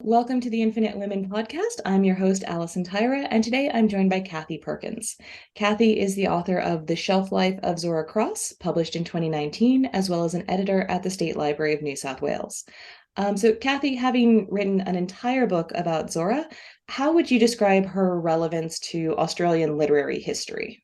Welcome to the Infinite Women podcast. I'm your host, Allison Tyra, and today I'm joined by Cathy Perkins. Cathy is the author of The Shelf Life of Zora Cross, published in 2019, as well as an editor at the State Library of New South Wales. So, Cathy, having written an entire book about Zora, how would you describe her relevance to Australian literary history?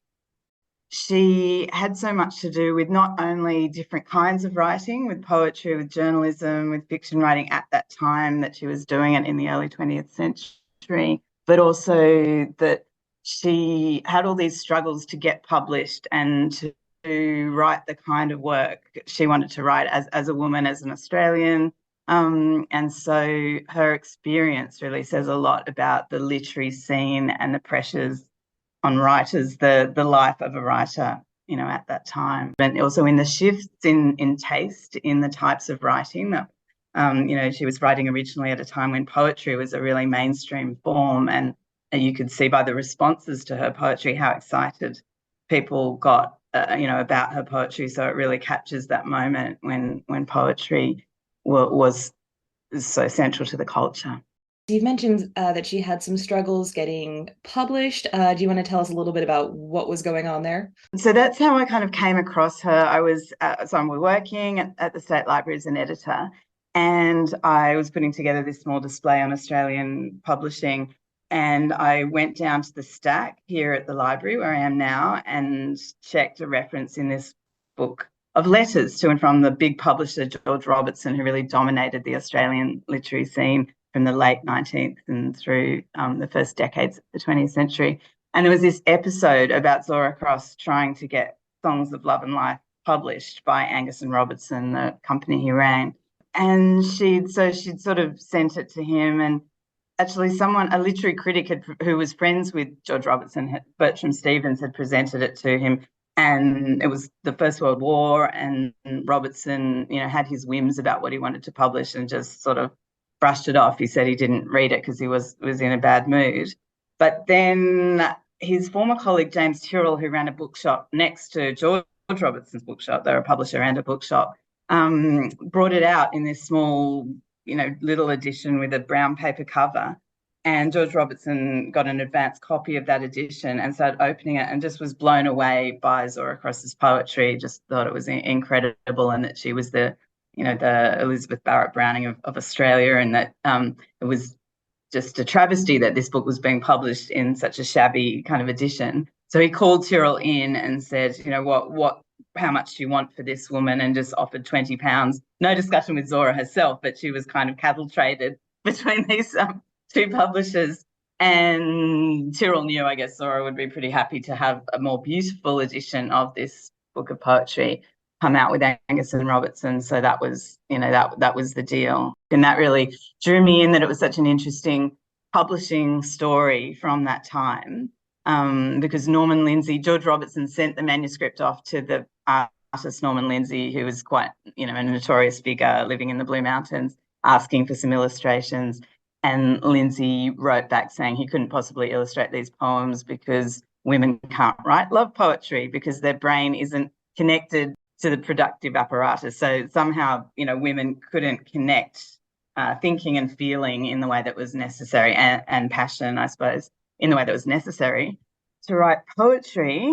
She had so much to do with not only different kinds of writing, with poetry, with journalism, with fiction writing at that time that she was doing it in the early 20th century, but also that she had all these struggles to get published and to write the kind of work she wanted to write as a woman, as an Australian. And so her experience really says a lot about the literary scene and the pressures on writers, the life of a writer, at that time. And also in the shifts in taste in the types of writing that, she was writing originally at a time when poetry was a really mainstream form. And you could see by the responses to her poetry how excited people got, about her poetry. So it really captures that moment when poetry was so central to the culture. You've mentioned that she had some struggles getting published. Do you want to tell us a little bit about what was going on there? So that's how I kind of came across her. I'm working at the State Library as an editor, and I was putting together this small display on Australian publishing. And I went down to the stack here at the library where I am now and checked a reference in this book of letters to and from the big publisher, George Robertson, who really dominated the Australian literary scene from the late 19th and through the first decades of the 20th century. And there was this episode about Zora Cross trying to get Songs of Love and Life published by Angus and Robertson, the company he ran. And she'd sort of sent it to him. And actually a literary critic who was friends with George Robertson, Bertram Stevens, had presented it to him. And it was the First World War, and Robertson, had his whims about what he wanted to publish and just sort of brushed it off. He said he didn't read it because he was in a bad mood. But then his former colleague, James Tyrrell, who ran a bookshop next to George Robertson's bookshop, they're a publisher and a bookshop, brought it out in this small, little edition with a brown paper cover. And George Robertson got an advance copy of that edition and started opening it and just was blown away by Zora Cross's poetry, just thought it was incredible, and that she was the Elizabeth Barrett Browning of Australia, and that it was just a travesty that this book was being published in such a shabby kind of edition. So he called Tyrrell in and said, how much do you want for this woman? And just offered £20. No discussion with Zora herself, but she was kind of cattle traded between these two publishers. And Tyrrell knew, I guess, Zora would be pretty happy to have a more beautiful edition of this book of poetry come out with Angus and Robertson. So that was, that was the deal. And that really drew me in, that it was such an interesting publishing story from that time, because George Robertson sent the manuscript off to the artist Norman Lindsay, who was quite, a notorious figure living in the Blue Mountains, asking for some illustrations. And Lindsay wrote back saying he couldn't possibly illustrate these poems because women can't write love poetry because their brain isn't connected to the productive apparatus. So somehow, women couldn't connect thinking and feeling in the way that was necessary, and passion, I suppose, in the way that was necessary to write poetry,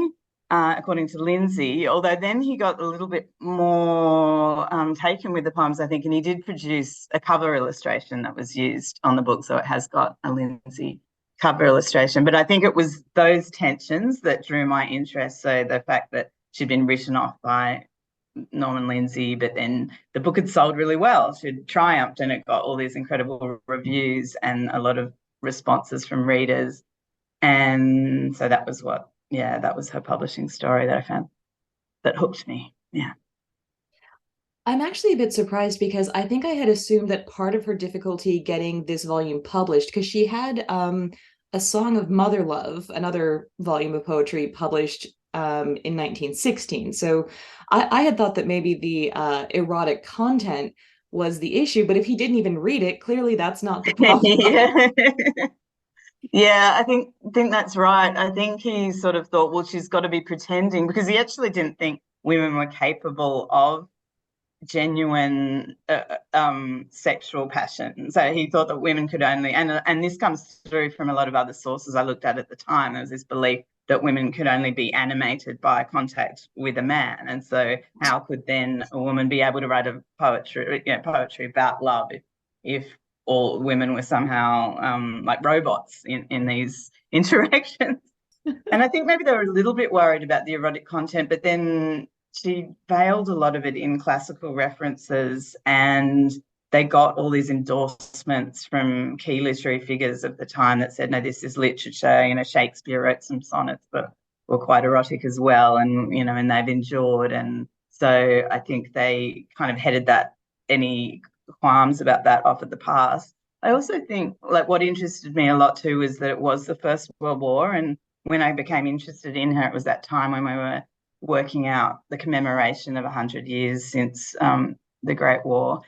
according to Lindsay. Although then he got a little bit more taken with the poems, I think, and he did produce a cover illustration that was used on the book. So it has got a Lindsay cover illustration. But I think it was those tensions that drew my interest. So the fact that she'd been written off by Norman Lindsay, but then the book had sold really well. She'd triumphed and it got all these incredible reviews and a lot of responses from readers. And so that was that was her publishing story that I found that hooked me. Yeah. I'm actually a bit surprised because I think I had assumed that part of her difficulty getting this volume published, because she had A Song of Mother Love, another volume of poetry published in 1916. So I had thought that maybe the erotic content was the issue, but if he didn't even read it, clearly that's not the problem. Yeah. Yeah, I think that's right. I think he sort of thought, well, she's got to be pretending, because he actually didn't think women were capable of genuine sexual passion. So he thought that women could only, and this comes through from a lot of other sources I looked at the time. There was this belief that women could only be animated by contact with a man, and so how could then a woman be able to write a poetry about love if all women were somehow like robots in these interactions? And I think maybe they were a little bit worried about the erotic content, but then she veiled a lot of it in classical references, and they got all these endorsements from key literary figures of the time that said, no, this is literature. Shakespeare wrote some sonnets that were quite erotic as well, and they've endured. And so I think they kind of headed that, any qualms about that, off at the pass. I also think, like, what interested me a lot too was that it was the First World War, and when I became interested in her, it was that time when we were working out the commemoration of 100 years since the Great War.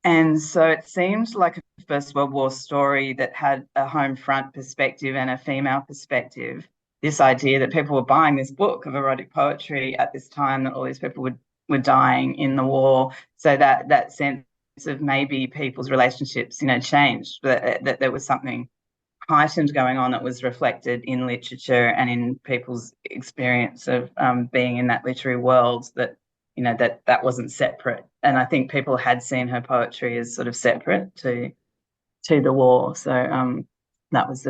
And so it seemed like a First World War story that had a home front perspective and a female perspective. This idea that people were buying this book of erotic poetry at this time, that all these people were dying in the war. So that sense of maybe people's relationships, changed, that there was something heightened going on that was reflected in literature and in people's experience of being in that literary world, that wasn't separate. And I think people had seen her poetry as sort of separate to the war. So that was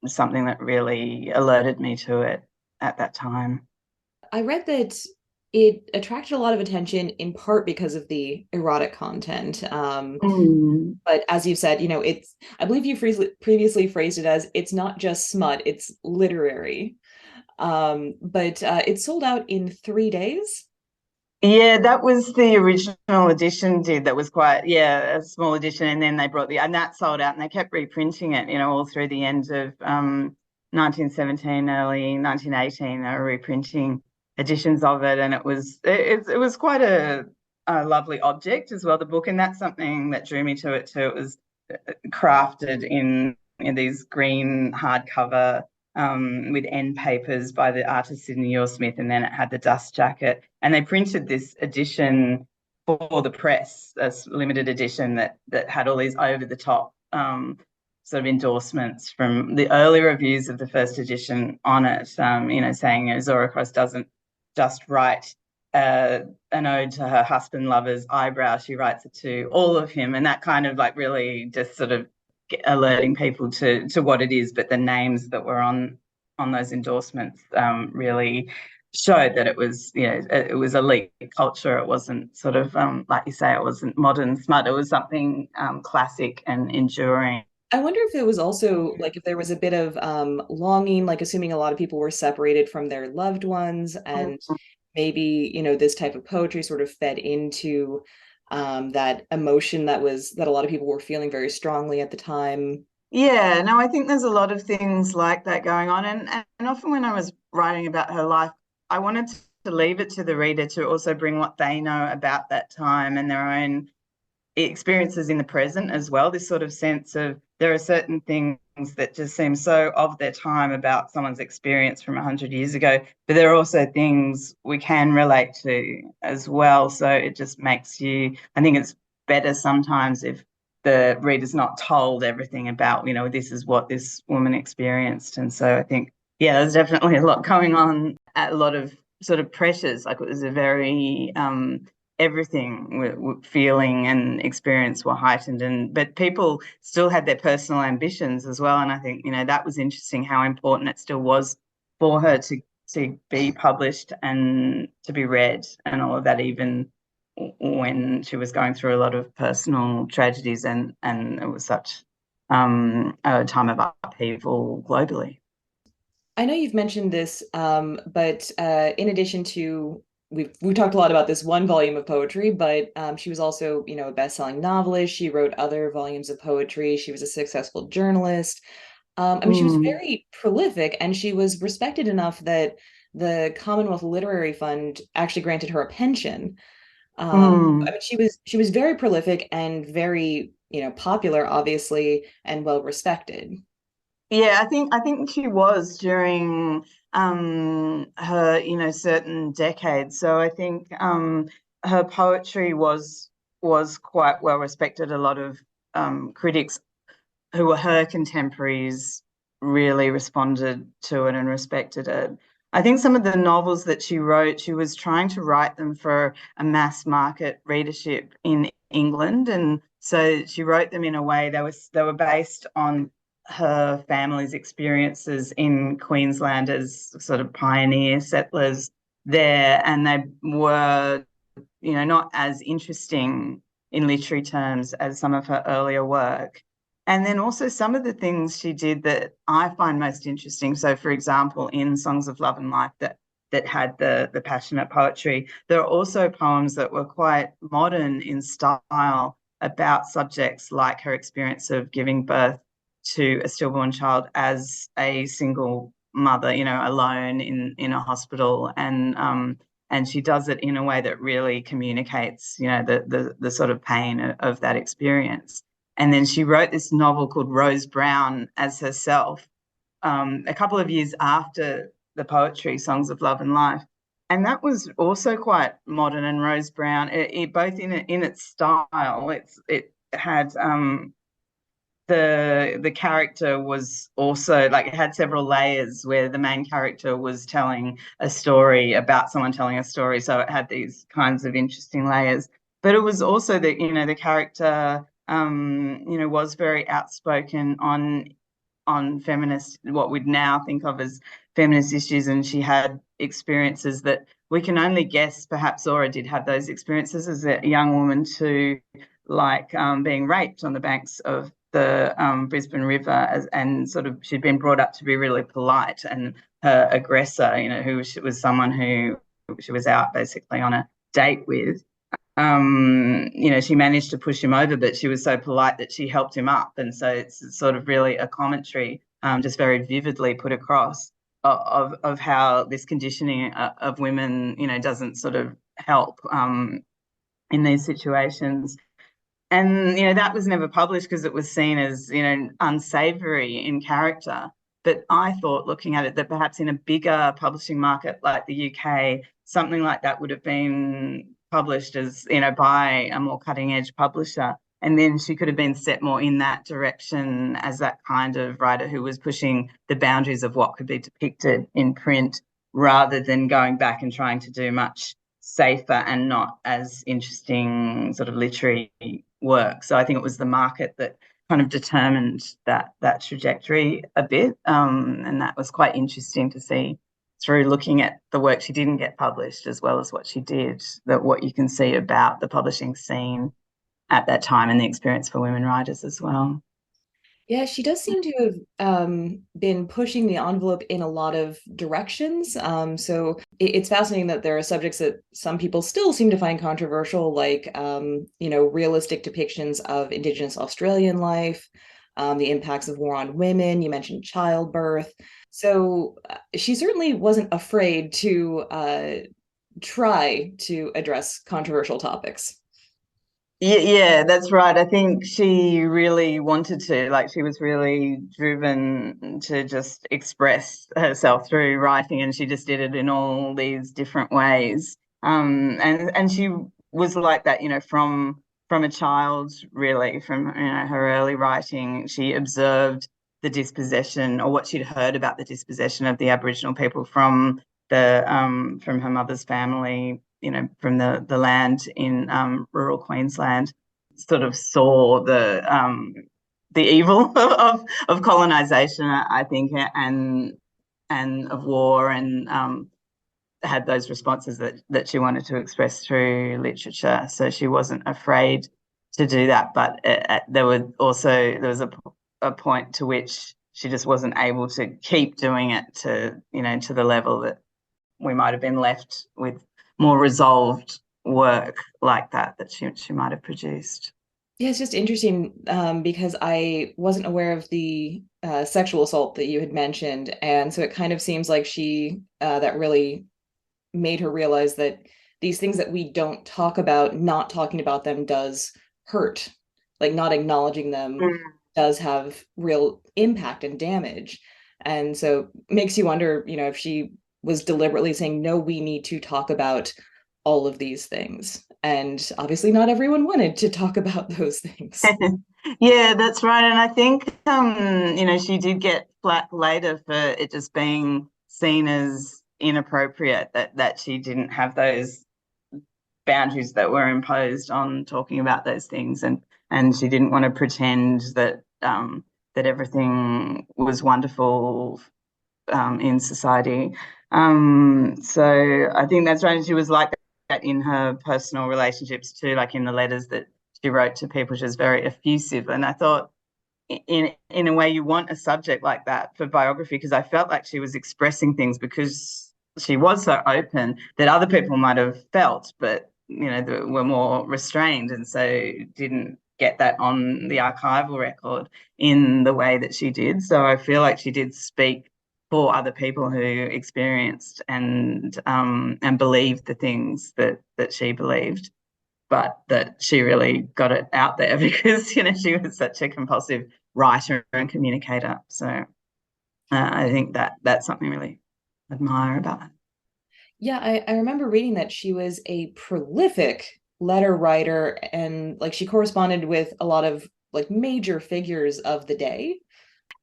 something that really alerted me to it at that time. I read that it attracted a lot of attention in part because of the erotic content. Mm. But as you said, I believe you previously phrased it as it's not just smut, it's literary. But it sold out in 3 days. Yeah, that was the original edition did. That was quite, yeah, a small edition. And then they and that sold out, and they kept reprinting it, all through the end of 1917, early 1918. They were reprinting editions of it. And it was quite a lovely object as well, the book. And that's something that drew me to it too. It was crafted in these green hardcover with end papers by the artist Sidney Smith, and then it had the dust jacket. And they printed this edition for the press, a limited edition that had all these over the top sort of endorsements from the early reviews of the first edition on it, saying, Zora Cross doesn't just write an ode to her husband lover's eyebrow, she writes it to all of him. And that kind of like really just sort of alerting people to what it is, but the names that were on those endorsements really showed that it was elite culture. It wasn't sort of like you say, it wasn't modern smut. It was something classic and enduring. I wonder if it was also like if there was a bit of longing, like assuming a lot of people were separated from their loved ones, and maybe, this type of poetry sort of fed into that emotion that a lot of people were feeling very strongly at the time. Yeah, no, I think there's a lot of things like that going on. And often when I was writing about her life, I wanted to leave it to the reader to also bring what they know about that time and their own experiences in the present as well. This sort of sense of there are certain things that just seem so of their time about someone's experience from 100 years ago, but there are also things we can relate to as well. So it just makes I think it's better sometimes if the reader's not told everything about, this is what this woman experienced. And so I think, yeah, there's definitely a lot going on, a lot of sort of pressures. Like it was a very everything feeling and experience were heightened, but people still had their personal ambitions as well. And I think that was interesting, how important it still was for her to be published and to be read and all of that, even when she was going through a lot of personal tragedies, and it was such a time of upheaval globally. I know you've mentioned this, but in addition to we've talked a lot about this one volume of poetry, but she was also, a best-selling novelist. She wrote other volumes of poetry. She was a successful journalist. I mean, she was Mm, very prolific, and she was respected enough that the Commonwealth Literary Fund actually granted her a pension. I mm. mean, she was very prolific and very, popular, obviously, and well respected. Yeah, I think she was during her, certain decades. So I think her poetry was quite well respected. A lot of critics who were her contemporaries really responded to it and respected it. I think some of the novels that she wrote, she was trying to write them for a mass market readership in England, and so she wrote them in a way they were based on her family's experiences in Queensland as sort of pioneer settlers there, and they were, not as interesting in literary terms as some of her earlier work. And then also some of the things she did that I find most interesting. So, for example, in Songs of Love and Life that had the passionate poetry, there are also poems that were quite modern in style about subjects like her experience of giving birth to a stillborn child as a single mother, alone in a hospital, and she does it in a way that really communicates, the sort of pain of that experience. And then she wrote this novel called Rose Brown as herself, a couple of years after the poetry, Songs of Love and Life. And that was also quite modern. And Rose Brown, both in its style, it had the character was also like, it had several layers where the main character was telling a story about someone telling a story, so it had these kinds of interesting layers. But it was also that, the character, was very outspoken on feminist, what we'd now think of as feminist issues, and she had experiences that we can only guess. Perhaps Zora did have those experiences as a young woman too, like being raped on the banks of the Brisbane River, and sort of she'd been brought up to be really polite, and her aggressor, who was someone who she was out basically on a date with, she managed to push him over, but she was so polite that she helped him up. And so it's sort of really a commentary, just very vividly put across, of how this conditioning of women, doesn't sort of help in these situations. And that was never published because it was seen as unsavory in character. But I thought, looking at it, that perhaps in a bigger publishing market like the UK, something like that would have been published as by a more cutting edge publisher, and then she could have been set more in that direction as that kind of writer who was pushing the boundaries of what could be depicted in print, rather than going back and trying to do much safer and not as interesting sort of literary work. So I think it was the market that kind of determined that trajectory a bit, and that was quite interesting to see through looking at the work she didn't get published as well as what she did, that what you can see about the publishing scene at that time and the experience for women writers as well. Yeah, she does seem to have been pushing the envelope in a lot of directions. So it's fascinating that there are subjects that some people still seem to find controversial, like realistic depictions of Indigenous Australian life, the impacts of war on women. You mentioned childbirth. So she certainly wasn't afraid to try to address controversial topics. Yeah, that's right. I think she really wanted to, like, she was really driven to just express herself through writing, and she just did it in all these different ways. And she was like that, from a child, really, from her early writing. She observed the dispossession, or what she'd heard about the dispossession of the Aboriginal people from her mother's family, from the land in rural Queensland. Sort of saw the evil of colonization, I think, and of war, and had those responses that she wanted to express through literature. So she wasn't afraid to do that, but there was a point to which she just wasn't able to keep doing it to the level that we might have been left with more resolved work like that she might have produced. Yeah, it's just interesting because I wasn't aware of the sexual assault that you had mentioned. And so it kind of seems like that really made her realize that these things that we don't talk about, not talking about them does hurt. Like not acknowledging them Mm. does have real impact and damage. And so makes you wonder, if she was deliberately saying, no, we need to talk about all of these things. And obviously, not everyone wanted to talk about those things. Yeah, that's right. And I think she did get flack later for it just being seen as inappropriate that she didn't have those boundaries that were imposed on talking about those things, and she didn't want to pretend that everything was wonderful in society. So I think that's right. And she was like that in her personal relationships too, like in the letters that she wrote to people. She was very effusive, and I thought in a way you want a subject like that for biography, because I felt like she was expressing things because she was so open that other people might have felt, but were more restrained, and so didn't get that on the archival record in the way that she did. So I feel like she did speak for other people who experienced and believed the things that she believed, but that she really got it out there because she was such a compulsive writer and communicator. So I think that's something I really admire about her. Yeah, I remember reading that she was a prolific letter writer and like she corresponded with a lot of like major figures of the day.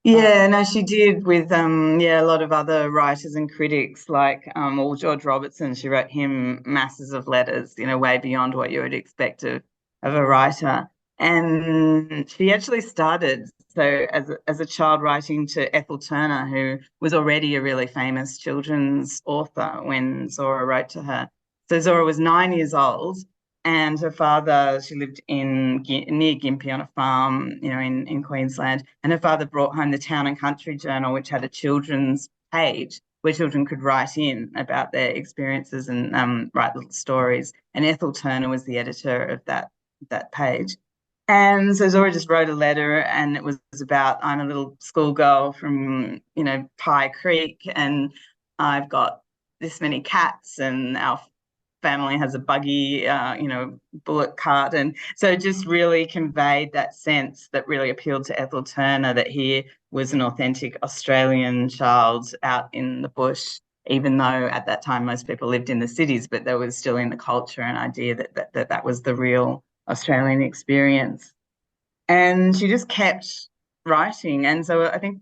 Yeah, no, she did with a lot of other writers and critics like George Robertson. She wrote him masses of letters, way beyond what you would expect of a writer. And she actually started so as a child writing to Ethel Turner, who was already a really famous children's author when Zora wrote to her. So Zora was 9 years old, and her father, she lived near Gympie on a farm, in Queensland. And her father brought home the Town and Country Journal, which had a children's page where children could write in about their experiences and write little stories. And Ethel Turner was the editor of that page. And so Zora just wrote a letter, and it was about, I'm a little schoolgirl from, Pie Creek, and I've got this many cats, and our family has a buggy, bullock cart. And so it just really conveyed that sense that really appealed to Ethel Turner, that here was an authentic Australian child out in the bush, even though at that time most people lived in the cities, but there was still in the culture an idea that was the real Australian experience. And she just kept writing. And so I think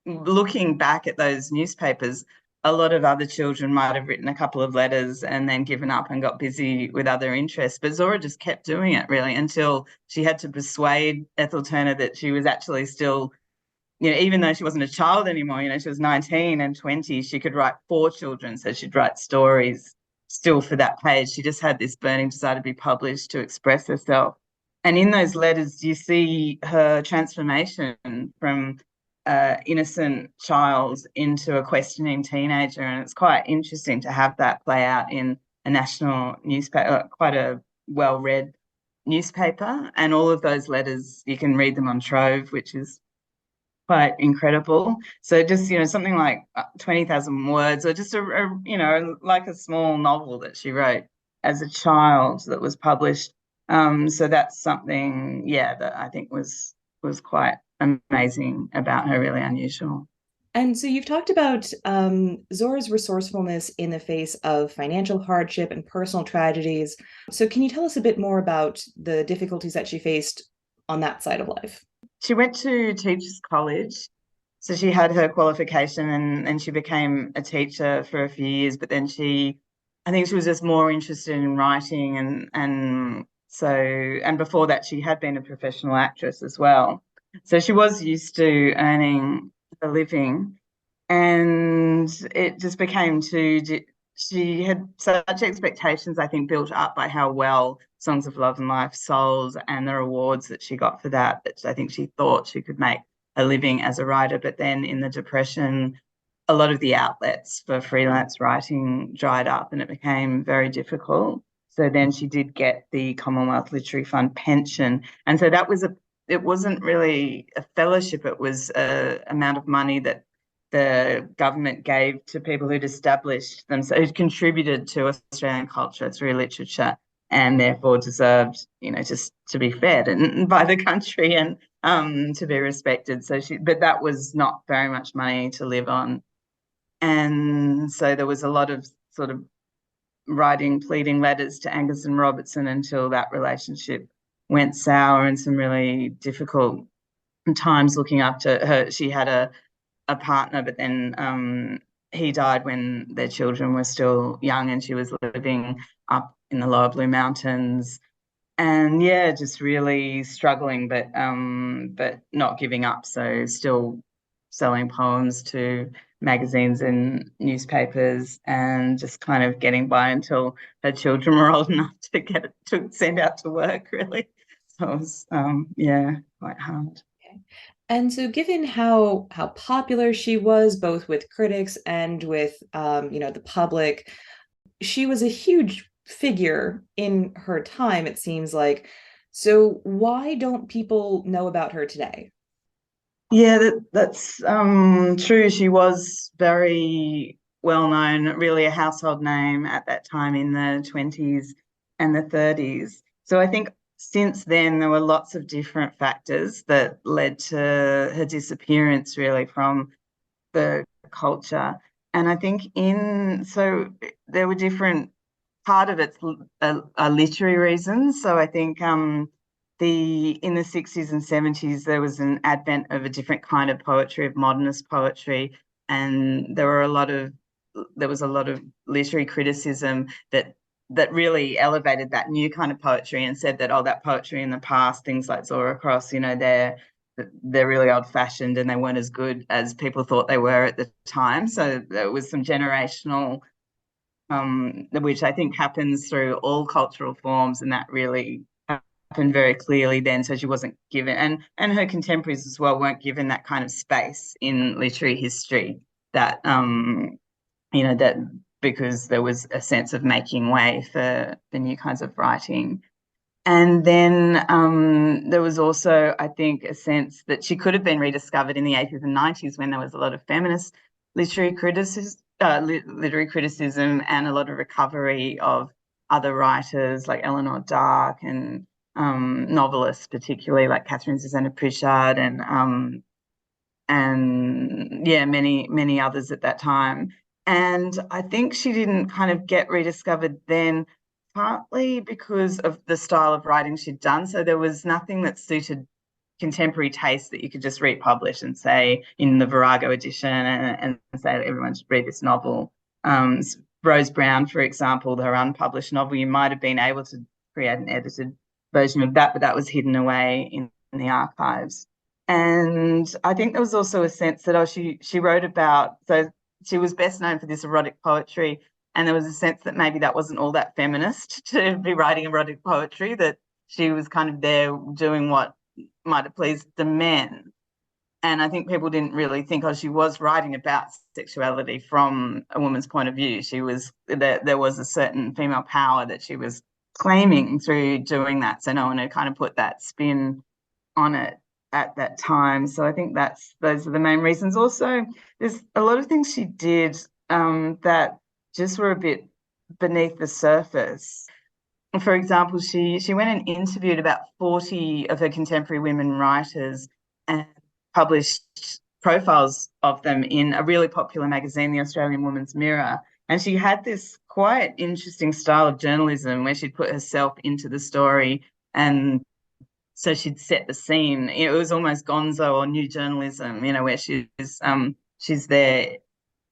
looking back at those newspapers, a lot of other children might have written a couple of letters and then given up and got busy with other interests. But Zora just kept doing it really until she had to persuade Ethel Turner that she was actually still, even though she wasn't a child anymore, she was 19 and 20, she could write for children. So she'd write stories still for that page. She just had this burning desire to be published, to express herself. And in those letters, you see her transformation from innocent child into a questioning teenager. And it's quite interesting to have that play out in a national newspaper, quite a well-read newspaper. And all of those letters, you can read them on Trove, which is quite incredible. So just, something like 20,000 words, or just like a small novel that she wrote as a child that was published. So that's something, yeah, that I think was quite amazing about her, really unusual. And so you've talked about Zora's resourcefulness in the face of financial hardship and personal tragedies. So can you tell us a bit more about the difficulties that she faced on that side of life? She went to teachers college. So she had her qualification, and she became a teacher for a few years, but then I think she was just more interested in writing, and before that she had been a professional actress as well. So she was used to earning a living, and it just became too, she had such expectations, I think, built up by how well Songs of Love and Life sold and the rewards that she got for that I think she thought she could make a living as a writer. But then in the Depression, a lot of the outlets for freelance writing dried up and it became very difficult. So then she did get the Commonwealth Literary Fund pension. And so it wasn't really a fellowship, it was a amount of money that the government gave to people who'd established themselves, who'd contributed to Australian culture through literature, and therefore deserved, just to be fed and by the country and to be respected. But that was not very much money to live on, and so there was a lot of sort of writing pleading letters to Angus and Robertson until that relationship went sour, and some really difficult times looking after her. She had a partner, but then he died when their children were still young, and she was living up in the lower Blue Mountains. And yeah, just really struggling, but not giving up. So still selling poems to magazines and newspapers, and just kind of getting by until her children were old enough to get to send out to work, really. So it was yeah, quite hard. And so given how popular she was both with critics and with the public, she was a huge figure in her time, it seems like. So why don't people know about her today? Yeah, that's true. She was very well known, really a household name at that time in the 20s and the 30s. So I think since then there were lots of different factors that led to her disappearance, really, from the culture. And I think so there were different, part of it's literary reasons. So I think the in the 60s and 70s there was an advent of a different kind of poetry, of modernist poetry, and there was a lot of literary criticism that really elevated that new kind of poetry and said that, oh, that poetry in the past, things like Zora Cross, they're really old fashioned and they weren't as good as people thought they were at the time. So there was some generational, which I think happens through all cultural forms, and that really happened very clearly then. So she wasn't given, and her contemporaries as well weren't given that kind of space in literary history that that because there was a sense of making way for the new kinds of writing. And then there was also, I think, a sense that she could have been rediscovered in the 80s and 90s when there was a lot of feminist literary criticism and a lot of recovery of other writers like Eleanor Dark, and novelists, particularly like Catherine Susanna Pritchard, and yeah, many others at that time. And I think she didn't kind of get rediscovered then, partly because of the style of writing she'd done. So there was nothing that suited contemporary taste that you could just republish and say in the Virago edition, and say that everyone should read this novel. Rose Brown, for example, her unpublished novel, you might have been able to create an edited version of that, but that was hidden away in the archives. And I think there was also a sense that, she wrote about, so she was best known for this erotic poetry, and there was a sense that maybe that wasn't all that feminist to be writing erotic poetry, that she was kind of there doing what might have pleased the men. And I think people didn't really think, she was writing about sexuality from a woman's point of view. There was a certain female power that she was claiming through doing that. So no one had kind of put that spin on it at that time. So I think those are the main reasons. Also, there's a lot of things she did that just were a bit beneath the surface. For example, she went and interviewed about 40 of her contemporary women writers and published profiles of them in a really popular magazine, the Australian Woman's Mirror. And she had this quite interesting style of journalism where she'd put herself into the story, and so she'd set the scene. It was almost gonzo or new journalism, where she's there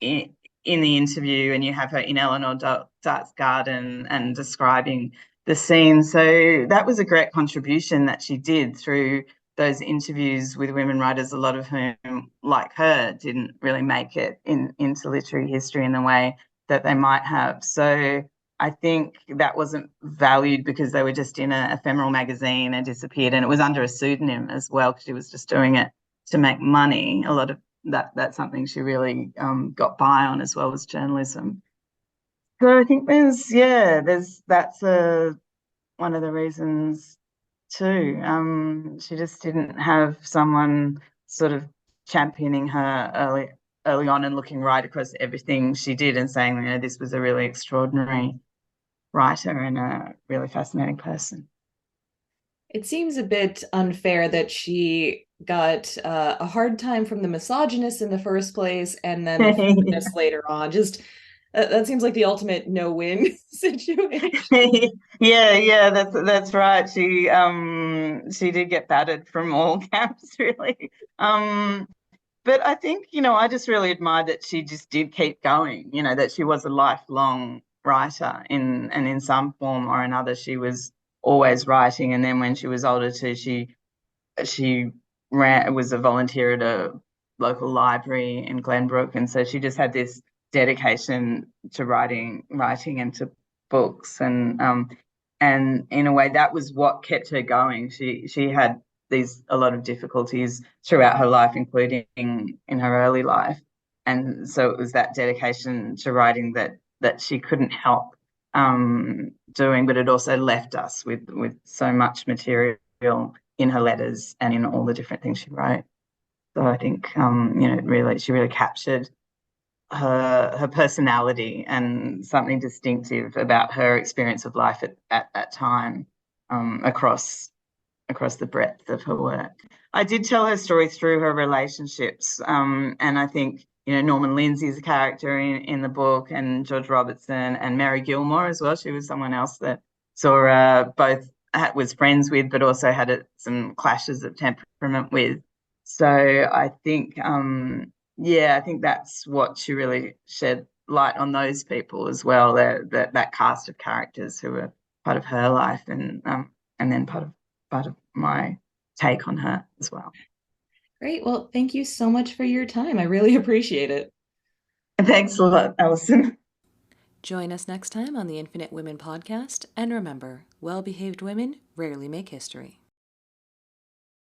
in the interview, and you have her in Eleanor Dart's garden and describing the scene. So that was a great contribution that she did through those interviews with women writers, a lot of whom, like her, didn't really make it into literary history in the way that they might have. So I think that wasn't valued because they were just in a ephemeral magazine and disappeared, and it was under a pseudonym as well, because she was just doing it to make money. A lot of that's something she really got by on, as well as journalism. So I think that's one of the reasons too. She just didn't have someone sort of championing her early on and looking right across everything she did and saying, this was a really extraordinary writer and a really fascinating person. It seems a bit unfair that she got a hard time from the misogynists in the first place and then the Yeah. feminists later on. Just That seems like the ultimate no-win situation. Yeah, that's right. She did get battered from all camps, really. Um, but I think, I just really admired that she just did keep going, that she was a lifelong writer in some form or another. She was always writing. And then when she was older too, she was a volunteer at a local library in Glenbrook, and so she just had this dedication to writing and to books, and in a way that was what kept her going. She had these a lot of difficulties throughout her life, including in her early life, and so it was that dedication to writing that she couldn't help doing, but it also left us with so much material in her letters and in all the different things she wrote. So I think, she really captured her personality and something distinctive about her experience of life at that time, across the breadth of her work. I did tell her story through her relationships, and I think Norman Lindsay's a character in the book, and George Robertson and Mary Gilmore as well. She was someone else that Zora both was friends with, but also had some clashes of temperament with. So I think, yeah, I think that's what she really shed light on, those people as well. That cast of characters who were part of her life, and then part of my take on her as well. Great. Well, thank you so much for your time. I really appreciate it. Thanks a lot, Alison. Join us next time on the Infinite Women podcast, and remember, well behaved women rarely make history.